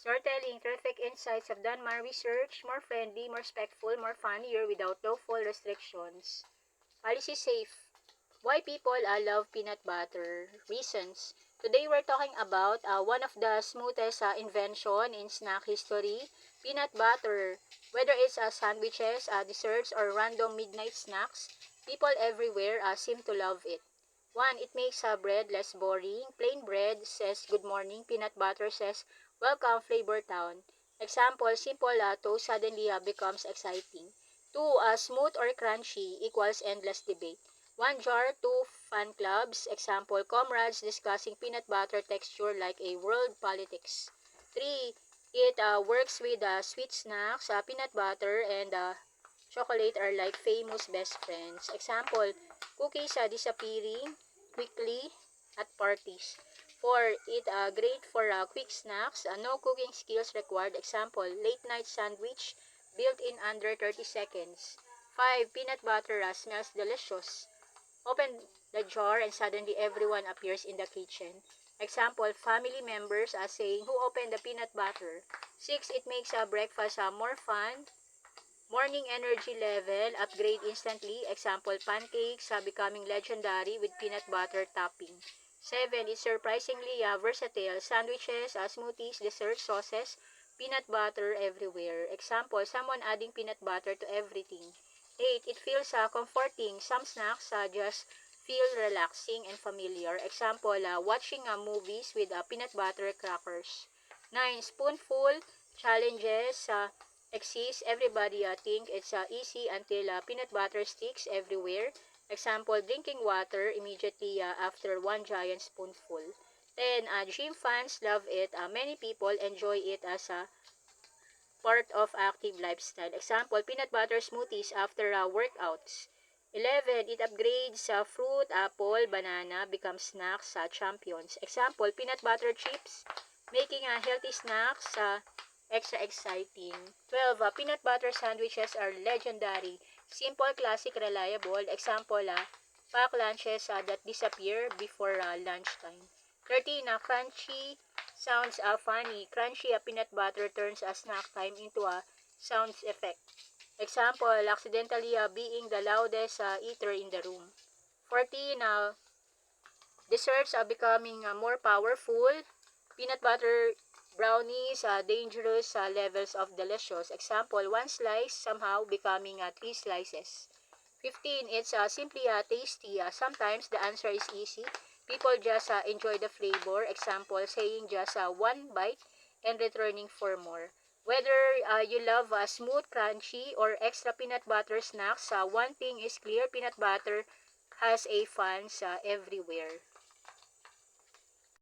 Storytelling, terrific insights have done more research, more friendly, more respectful, more funnier without lawful restrictions. Policy safe. Why people love peanut butter. Reasons. Today we're talking about one of the smoothest invention in snack history, peanut butter. Whether it's sandwiches, desserts, or random midnight snacks, people everywhere seem to love it. One, it makes bread less boring. Plain bread says good morning. Peanut butter says welcome Flavor Town. Example, simple toast suddenly becomes exciting. Two, smooth or crunchy equals endless debate. One jar, two fan clubs. Example, comrades discussing peanut butter texture like a world politics. Three, it works with sweet snacks. Peanut butter and chocolate are like famous best friends. Example, cookies disappearing quickly at parties. 4. It great for quick snacks. No cooking skills required. Example, late night sandwich built in under 30 seconds. 5. Peanut butter smells delicious. Open the jar and suddenly everyone appears in the kitchen. Example, family members are saying, who opened the peanut butter? 6. It makes breakfast more fun. Morning energy level, upgrade instantly. Example, pancakes becoming legendary with peanut butter topping. 7. It's surprisingly versatile. Sandwiches, smoothies, dessert sauces, peanut butter everywhere. Example, someone adding peanut butter to everything. 8. It feels comforting. Some snacks just feel relaxing and familiar. Example, watching movies with peanut butter crackers. 9. Spoonful challenges. Exists. Everybody think it's easy until peanut butter sticks everywhere. Example, drinking water immediately after one giant spoonful. Then, gym fans love it. Many people enjoy it as a part of active lifestyle. Example, peanut butter smoothies after workouts. 11. It upgrades fruit, apple, banana, become snacks champions. Example, peanut butter chips, making healthy snacks extra exciting. 12. Peanut butter sandwiches are legendary. Simple, classic, reliable. Example, pack lunches that disappear before lunchtime. 13. Crunchy sounds funny. Crunchy peanut butter turns a snack time into a sound effect. Example, accidentally being the loudest eater in the room. 14. Desserts are becoming more powerful. Peanut butter brownies, dangerous levels of delicious. Example, one slice somehow becoming three slices. 15. It's simply tasty. Sometimes the answer is easy. People just enjoy the flavor. Example, saying just one bite and returning for more. Whether you love smooth, crunchy, or extra peanut butter snacks, one thing is clear, peanut butter has a fans everywhere.